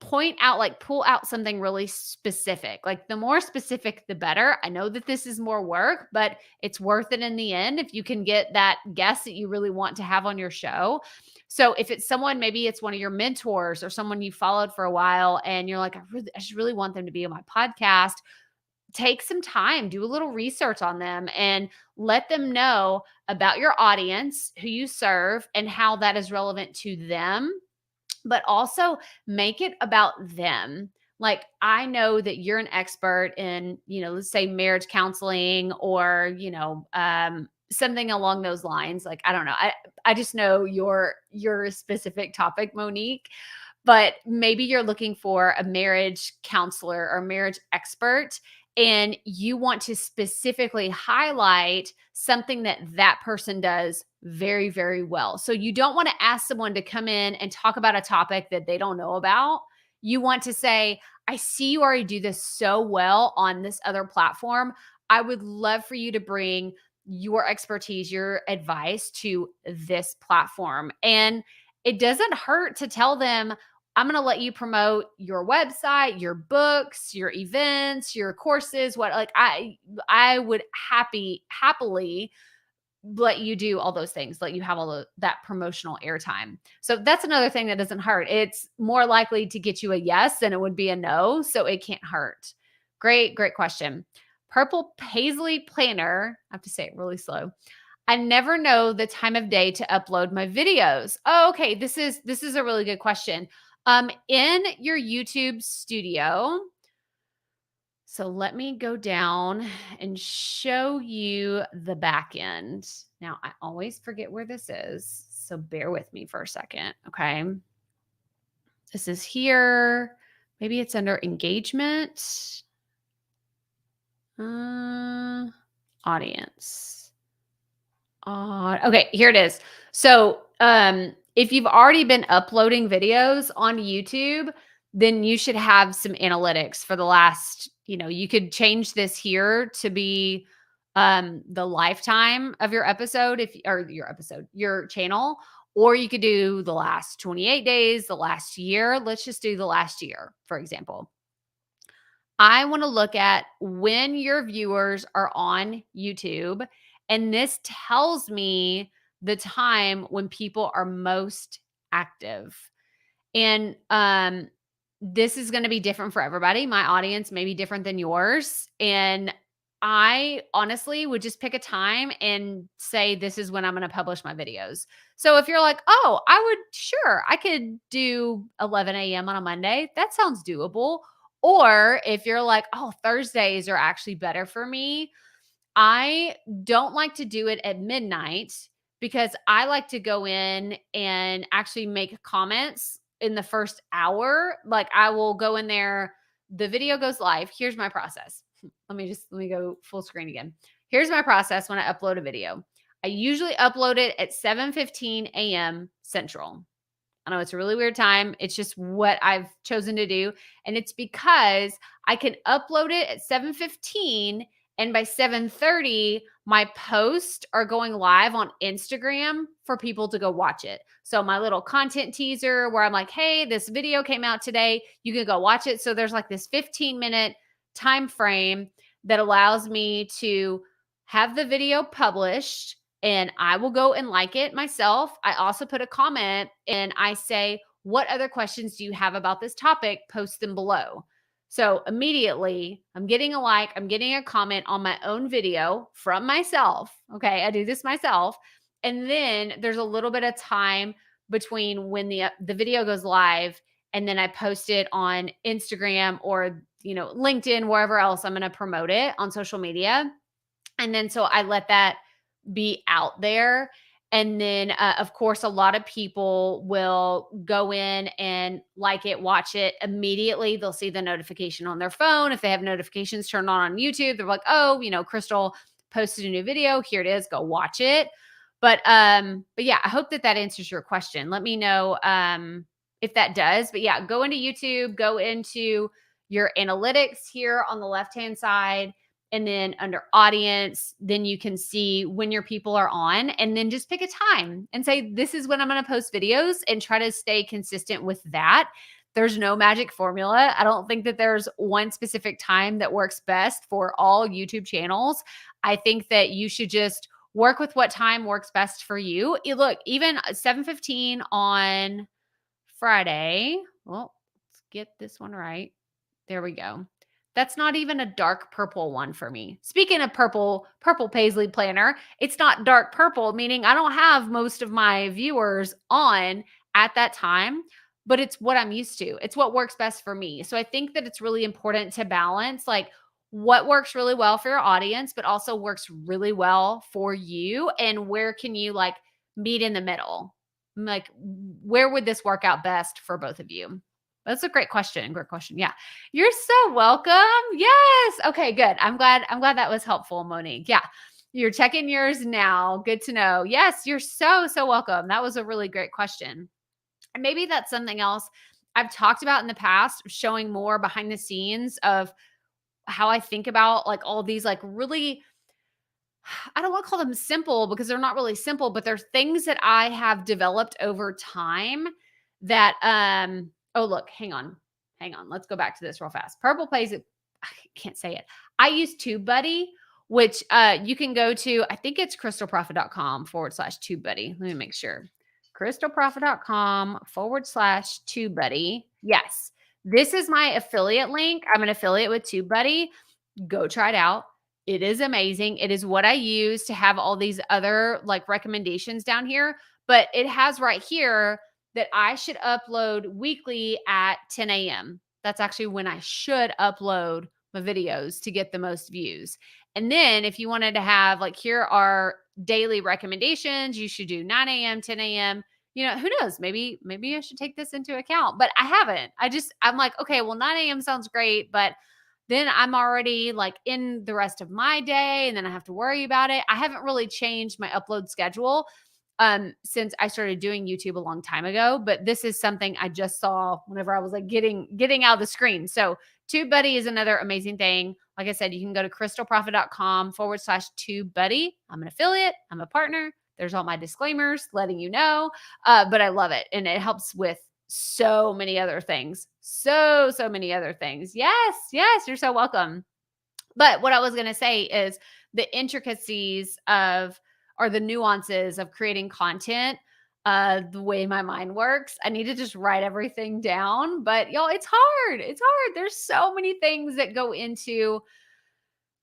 point out, pull out something really specific. Like, the more specific, the better. I know that this is more work, but it's worth it in the end if you can get that guest that you really want to have on your show. So if it's someone, maybe it's one of your mentors or someone you followed for a while, and you're like, I just really want them to be on my podcast. Take some time, do a little research on them, and let them know about your audience, who you serve, and how that is relevant to them. But also make it about them. Like, I know that you're an expert in, let's say marriage counseling, or, something along those lines. Like, I don't know. I just know your specific topic, Monique. But maybe you're looking for a marriage counselor or marriage expert, and you want to specifically highlight something that that person does very, very well. So you don't want to ask someone to come in and talk about a topic that they don't know about. You want to say, I see you already do this so well on this other platform. I would love for you to bring your expertise, your advice to this platform. And it doesn't hurt to tell them, I'm going to let you promote your website, your books, your events, your courses. I would happily let you do all those things, let you have that promotional airtime. So that's another thing that doesn't hurt. It's more likely to get you a yes than it would be a no. So it can't hurt. Great question. Purple Paisley Planner. I have to say it really slow. I never know the time of day to upload my videos. Oh, okay. This is a really good question. In your YouTube studio. So let me go down and show you the back end. Now, I always forget where this is, so bear with me for a second, okay? This is here. Maybe it's under engagement. audience. Okay, here it is. So, if you've already been uploading videos on YouTube, then you should have some analytics for the last, you could change this here to be the lifetime of your episode your channel, or you could do the last 28 days, the last year. Let's just do the last year, for example. I want to look at when your viewers are on YouTube, and this tells me the time when people are most active. And this is going to be different for everybody. My audience may be different than yours. And I honestly would just pick a time and say, this is when I'm going to publish my videos. So if you're like, oh, I could do 11 a.m. on a Monday. That sounds doable. Or if you're like, oh, Thursdays are actually better for me. I don't like to do it at midnight because I like to go in and actually make comments in the first hour. Like I will go in there, the video goes live. Here's my process. Let me go full screen again. Here's my process when I upload a video. I usually upload it at 7:15 a.m. Central. I know it's a really weird time. It's just what I've chosen to do. And it's because I can upload it at 7:15 and by 7:30 my posts are going live on Instagram for people to go watch it. So my little content teaser where I'm like, "Hey, this video came out today. You can go watch it." So there's like this 15-minute time frame that allows me to have the video published, and I will go and like it myself. I also put a comment and I say, what other questions do you have about this topic? Post them below. So immediately I'm getting a like, I'm getting a comment on my own video from myself. Okay. I do this myself. And then there's a little bit of time between when the video goes live and then I post it on Instagram or, LinkedIn, wherever else I'm going to promote it on social media. And then so I let that be out there. And then, of course, a lot of people will go in and like it, watch it immediately. They'll see the notification on their phone. If they have notifications turned on YouTube, they're like, oh, Crystal posted a new video. Here it is. Go watch it. But yeah, I hope that answers your question. Let me know if that does. But yeah, go into YouTube, go into your analytics here on the left-hand side. And then under audience, then you can see when your people are on, and then just pick a time and say, this is when I'm going to post videos, and try to stay consistent with that. There's no magic formula. I don't think that there's one specific time that works best for all YouTube channels. I think that you should just work with what time works best for you. Look, even 7:15 on Friday. Well, let's get this one right. There we go. That's not even a dark purple one for me. Speaking of purple paisley planner, it's not dark purple, meaning I don't have most of my viewers on at that time, but it's what I'm used to. It's what works best for me. So I think that it's really important to balance like what works really well for your audience, but also works really well for you. And where can you like meet in the middle? Like, where would this work out best for both of you? That's a great question. Great question. Yeah. You're so welcome. Yes. Okay, good. I'm glad that was helpful, Monique. Yeah. You're checking yours now. Good to know. Yes, you're so welcome. That was a really great question. And maybe that's something else I've talked about in the past, showing more behind the scenes of how I think about like all these like really, I don't want to call them simple because they're not really simple, but they're things that I have developed over time that oh look, hang on. Let's go back to this real fast. Purple plays it. I can't say it. I use TubeBuddy, which you can go to, I think it's crystalprofit.com/TubeBuddy. Let me make sure. crystalprofit.com/TubeBuddy. Yes. This is my affiliate link. I'm an affiliate with TubeBuddy. Go try it out. It is amazing. It is what I use to have all these other like recommendations down here, but it has right here that I should upload weekly at 10 a.m. That's actually when I should upload my videos to get the most views. And then if you wanted to have like, here are daily recommendations, you should do 9 a.m., 10 a.m. Who knows? Maybe I should take this into account, but I haven't. I'm like, okay, well, 9 a.m. sounds great, but then I'm already like in the rest of my day and then I have to worry about it. I haven't really changed my upload schedule since I started doing YouTube a long time ago, but this is something I just saw whenever I was like getting out of the screen. So TubeBuddy is another amazing thing. Like I said, you can go to crystalprofit.com/TubeBuddy. I'm an affiliate, I'm a partner. There's all my disclaimers letting you know. But I love it. And it helps with so many other things. So many other things. Yes, you're so welcome. But what I was going to say is the intricacies of or the nuances of creating content, the way my mind works. I need to just write everything down. But y'all, it's hard. It's hard. There's so many things that go into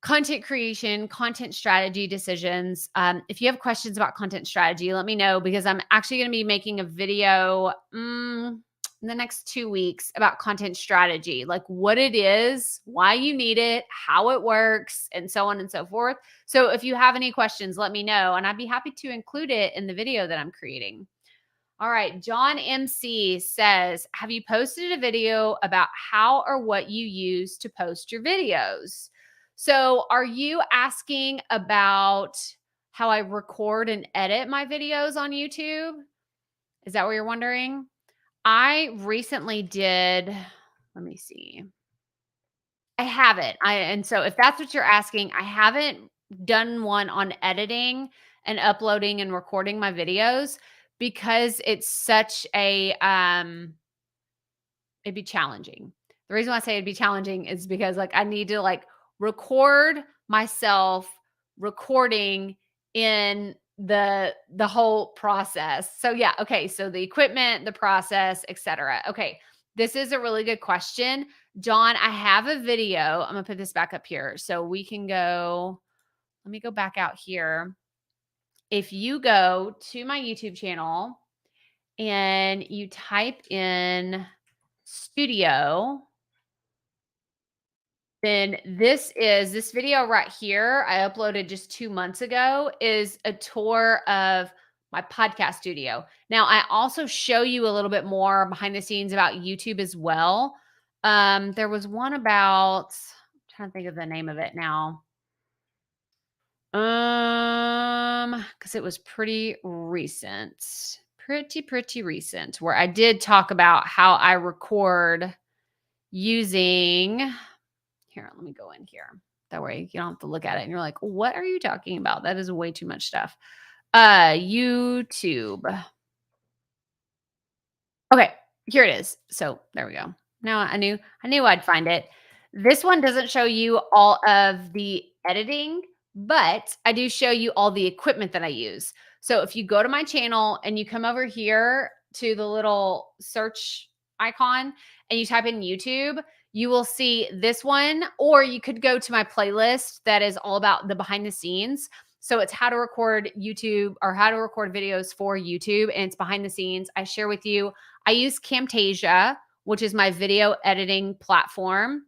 content creation, content strategy decisions. If you have questions about content strategy, let me know because I'm actually going to be making a video in the next 2 weeks about content strategy, like what it is, why you need it, how it works, and so on and so forth. So if you have any questions, let me know, and I'd be happy to include it in the video that I'm creating. All right, John MC says, have you posted a video about how or what you use to post your videos? So are you asking about how I record and edit my videos on YouTube? Is that what you're wondering? I recently did, let me see. I haven't. And so if that's what you're asking, I haven't done one on editing and uploading and recording my videos because it's such a it'd be challenging. The reason why I say it'd be challenging is because like I need to like record myself recording in the whole process. So yeah, okay, so the equipment, the process, etc. Okay. This is a really good question. John, I have a video. I'm going to put this back up here so we can go. Let me go back out here. If you go to my YouTube channel and you type in studio, then this video right here I uploaded just 2 months ago is a tour of my podcast studio. Now, I also show you a little bit more behind the scenes about YouTube as well. There was one about, I'm trying to think of the name of it now. Because it was pretty recent. Pretty recent, where I did talk about how I record using. Here, let me go in here. That way you don't have to look at it and you're like, what are you talking about? That is way too much stuff. YouTube. Okay, here it is. So there we go. Now I knew I'd find it. This one doesn't show you all of the editing, but I do show you all the equipment that I use. So if you go to my channel and you come over here to the little search icon and you type in YouTube, you will see this one, or you could go to my playlist that is all about the behind the scenes. So it's how to record YouTube or how to record videos for YouTube, and it's behind the scenes. I share with you. I use Camtasia, which is my video editing platform.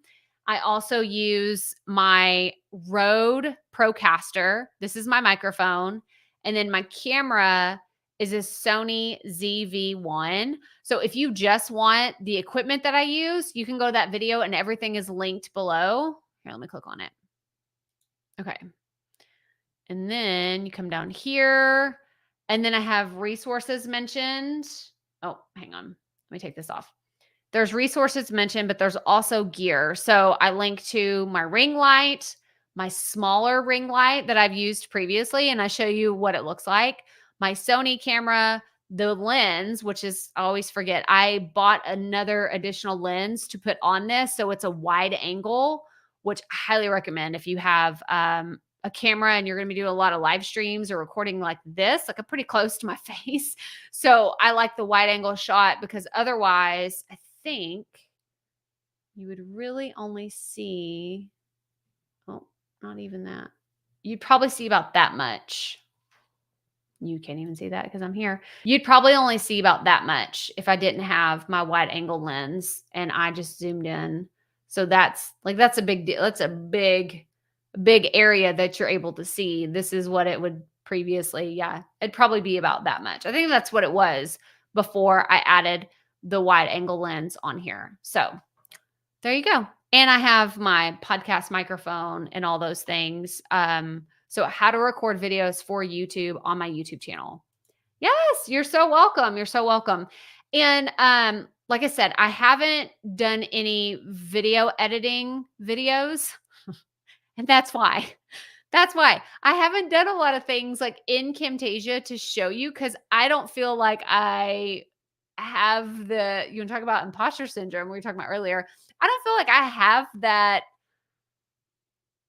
I also use my Rode Procaster. This is my microphone. And then my camera is a Sony ZV-1. So if you just want the equipment that I use, you can go to that video and everything is linked below. Here, let me click on it. Okay. And then you come down here. And then I have resources mentioned. Oh, hang on. Let me take this off. There's resources mentioned, but there's also gear. So I link to my ring light, my smaller ring light that I've used previously, and I show you what it looks like. My Sony camera, the lens, which is, I always forget, I bought another additional lens to put on this. So it's a wide angle, which I highly recommend if you have a camera and you're going to be doing a lot of live streams or recording like this, like I'm pretty close to my face. So I like the wide angle shot because otherwise I think you would really only see, oh, not even that. You'd probably see about that much. You can't even see that because I'm here. You'd probably only see about that much if I didn't have my wide angle lens and I just zoomed in. So that's a big deal. That's a big area that you're able to see. This is what it would previously, yeah, it'd probably be about that much. I think that's what it was before I added the wide angle lens on here. So there you go. And I have my podcast microphone and all those things. So how to record videos for YouTube on my YouTube channel. Yes, you're so welcome. You're so welcome. And like I said, I haven't done any video editing videos, and that's why. That's why I haven't done a lot of things like in Camtasia to show you because I don't feel like I have you want to talk about imposter syndrome we were talking about earlier. I don't feel like I have that,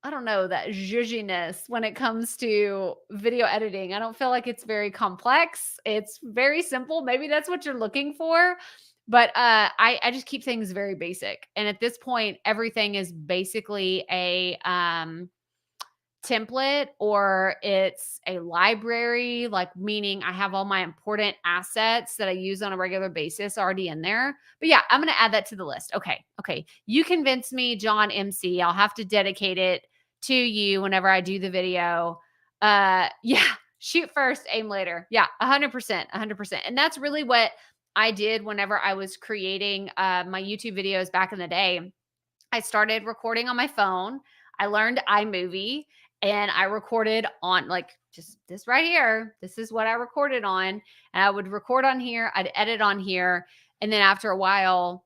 I don't know, that zhuzhiness when it comes to video editing. I don't feel like it's very complex. It's very simple. Maybe that's what you're looking for. But I just keep things very basic. And at this point, everything is basically a template or it's a library, like meaning I have all my important assets that I use on a regular basis already in there. But yeah, I'm going to add that to the list. Okay. Okay. You convinced me, John MC. I'll have to dedicate it to you whenever I do the video. Yeah. Shoot first, aim later. Yeah. 100%. 100%. And that's really what I did whenever I was creating my YouTube videos back in the day. I started recording on my phone. I learned iMovie and I recorded on like just this right here. This is what I recorded on. And I would record on here, I'd edit on here. And then after a while,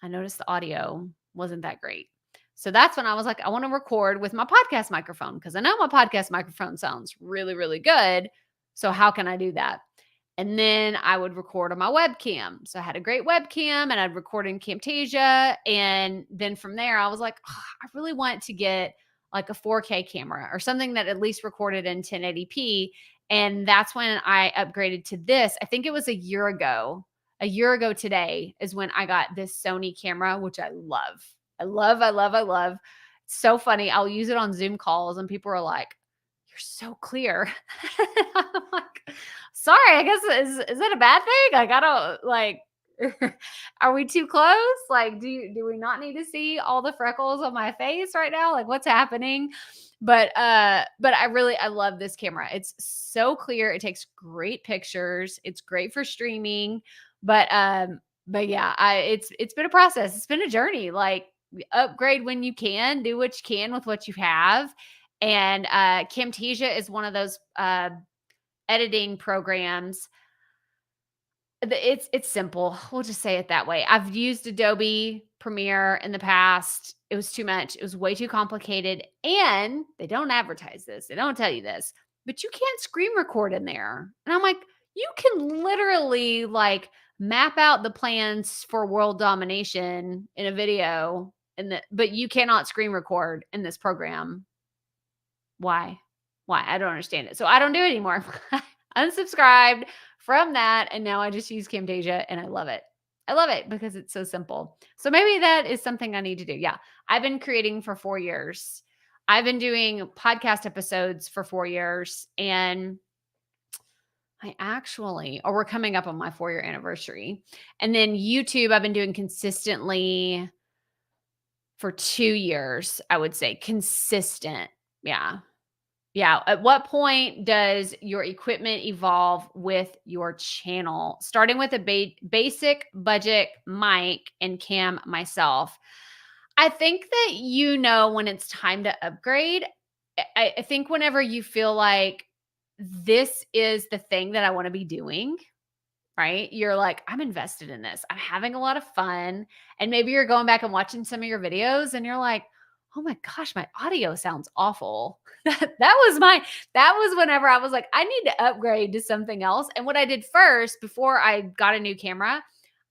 I noticed the audio wasn't that great. So that's when I was like, I want to record with my podcast microphone because I know my podcast microphone sounds really, really good. So how can I do that? And then I would record on my webcam. So I had a great webcam and I'd record in Camtasia. And then from there, I was like, oh, I really want to get like a 4K camera or something that at least recorded in 1080p. And that's when I upgraded to this. I think it was a year ago. A year ago today is when I got this Sony camera, which I love. I love, I love, I love. It's so funny. I'll use it on Zoom calls and people are like, you're so clear. I'm like, sorry, I guess is that a bad thing? Like, I don't like are we too close? Like, do we not need to see all the freckles on my face right now? Like, what's happening? But I love this camera. It's so clear. It takes great pictures. It's great for streaming. But yeah, it's been a process. It's been a journey. Like upgrade when you can, do what you can with what you have. And Camtasia is one of those editing programs. It's simple. We'll just say it that way. I've used Adobe Premiere in the past. It was too much. It was way too complicated. And they don't advertise this. They don't tell you this, but you can't screen record in there. And I'm like, you can literally like map out the plans for world domination in a video but you cannot screen record in this program. Why? Why? I don't understand it. So I don't do it anymore. Unsubscribed from that. And now I just use Camtasia and I love it. I love it because it's so simple. So maybe that is something I need to do. Yeah. I've been creating for 4 years. I've been doing podcast episodes for 4 years. And we're coming up on my 4-year anniversary. And then YouTube, I've been doing consistently for 2 years, I would say. Consistent. Yeah. Yeah. At what point does your equipment evolve with your channel? Starting with a basic budget mic and cam myself. I think that you know when it's time to upgrade. I think whenever you feel like this is the thing that I want to be doing, right? You're like, I'm invested in this. I'm having a lot of fun. And maybe you're going back and watching some of your videos and you're like, oh my gosh, my audio sounds awful. That was whenever I was like, I need to upgrade to something else. And what I did first before I got a new camera,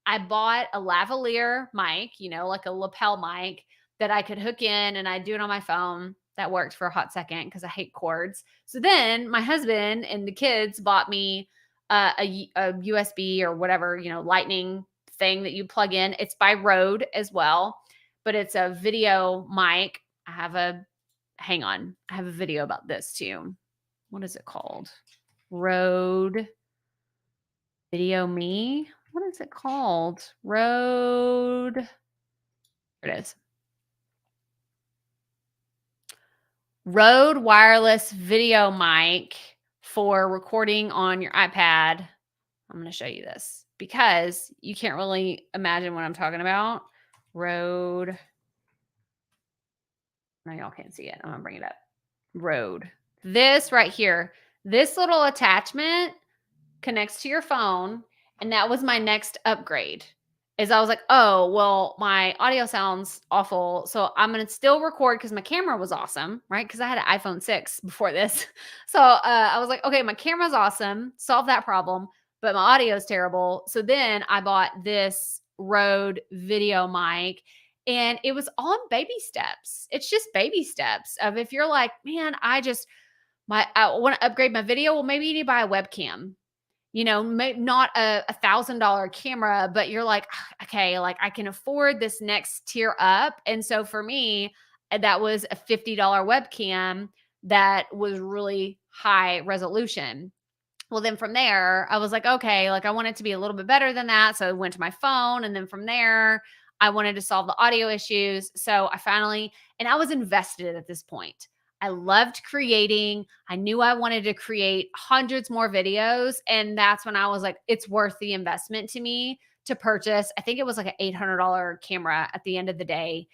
I bought a lavalier mic, like a lapel mic that I could hook in and I'd do it on my phone. That worked for a hot second because I hate cords. So then my husband and the kids bought me a USB or whatever, lightning thing that you plug in. It's by Rode as well, but it's a video mic. Hang on. I have a video about this too. What is it called? Rode Video Me. What is it called? Rode. There it is. Rode wireless video mic for recording on your iPad. I'm going to show you this because you can't really imagine what I'm talking about. Rode No, y'all can't see it. I'm gonna bring it up. Road. This right here, this little attachment connects to your phone. And that was my next upgrade. Is I was like, oh, well, my audio sounds awful. So I'm going to still record because my camera was awesome, right? Because I had an iPhone 6 before this. So I was like, okay, my camera's awesome. Solve that problem. But my audio is terrible. So then I bought this Rode video mic. And it was all baby steps. It's just baby steps of if you're like, man, I want to upgrade my video. Well, maybe you need to buy a webcam, not a $1,000 camera, but you're like, "Ah, okay, like I can afford this next tier up." And so for me, that was a $50 webcam that was really high resolution. Well, then from there, I was like, okay, like I want it to be a little bit better than that. So I went to my phone. And then from there, I wanted to solve the audio issues. So and I was invested at this point. I loved creating. I knew I wanted to create hundreds more videos. And that's when I was like, it's worth the investment to me to purchase. I think it was like an $800 camera at the end of the day,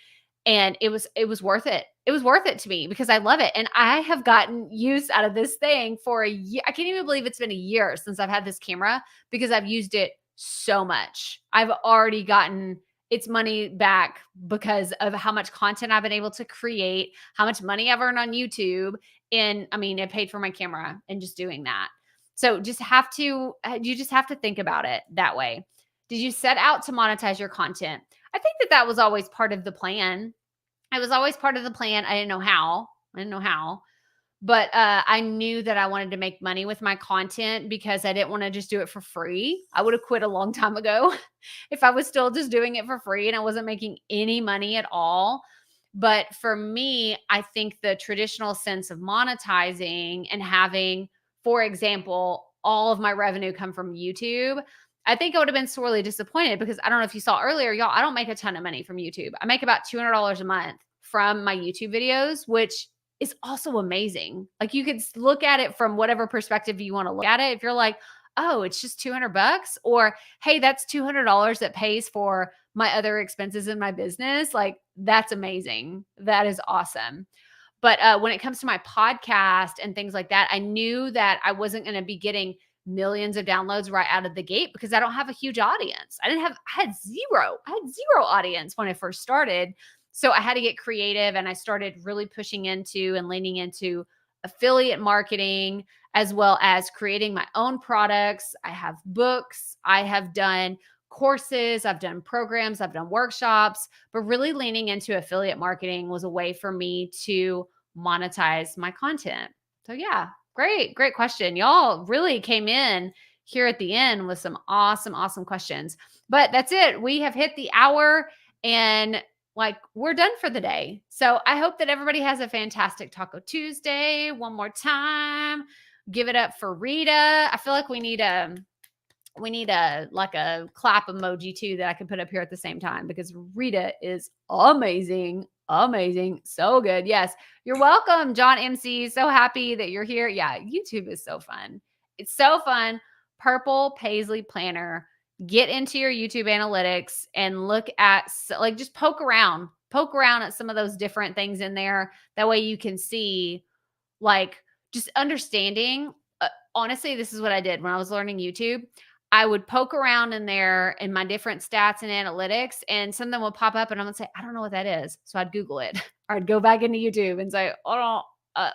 and it was worth it. It was worth it to me because I love it. And I have gotten use out of this thing for a year. I can't even believe it's been a year since I've had this camera because I've used it so much. I've already gotten its money back because of how much content I've been able to create, how much money I've earned on YouTube. And I mean, it paid for my camera and just doing that. So you just have to think about it that way. Did you set out to monetize your content? I think that was always part of the plan. It was always part of the plan. I didn't know how. But I knew that I wanted to make money with my content because I didn't want to just do it for free. I would have quit a long time ago if I was still just doing it for free and I wasn't making any money at all. But for me, I think the traditional sense of monetizing and having, for example, all of my revenue come from YouTube, I think I would have been sorely disappointed because I don't know if you saw earlier, y'all, I don't make a ton of money from YouTube. I make about $200 a month from my YouTube videos, which is also amazing. Like you could look at it from whatever perspective you want to look at it. If you're like, oh, it's just $200, or hey, that's $200 that pays for my other expenses in my business. Like that's amazing. That is awesome. But when it comes to my podcast and things like that, I knew that I wasn't going to be getting millions of downloads right out of the gate because I don't have a huge audience. I had zero audience when I first started. So I had to get creative and I started really pushing into and leaning into affiliate marketing as well as creating my own products. I have books, I have done courses, I've done programs, I've done workshops, but really leaning into affiliate marketing was a way for me to monetize my content. So yeah, great question. Y'all really came in here at the end with some awesome questions. But that's it. We have hit the hour and like we're done for the day. So I hope that everybody has a fantastic Taco Tuesday. One more time, give it up for Rita. I feel like we need a like a clap emoji too that I can put up here at the same time because Rita is amazing. So good. Yes. You're welcome, John MC. So happy that you're here. Yeah, YouTube is so fun. It's so fun. Purple Paisley Planner. Get into your YouTube analytics and look at like just poke around at some of those different things in there. That way you can see like just understanding. Honestly, this is what I did when I was learning YouTube. I would poke around in there in my different stats and analytics, and something would pop up, and I'm gonna say, I don't know what that is. So I'd Google it, or I'd go back into YouTube and say, oh,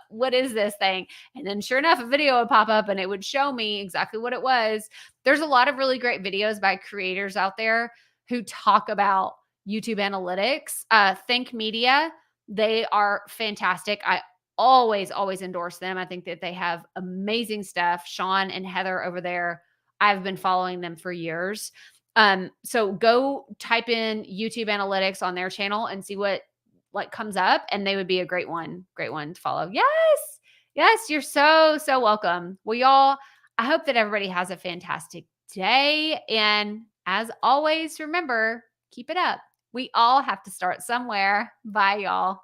what is this thing? And then sure enough, a video would pop up and it would show me exactly what it was. There's a lot of really great videos by creators out there who talk about YouTube analytics. Think Media, they are fantastic. I always endorse them. I think that they have amazing stuff. Sean and Heather over there, I've been following them for years. So go type in YouTube analytics on their channel and see what like comes up, and they would be a great one to follow. Yes, you're so welcome. Well, y'all, I hope that everybody has a fantastic day. And as always, remember, keep it up. We all have to start somewhere. Bye, y'all.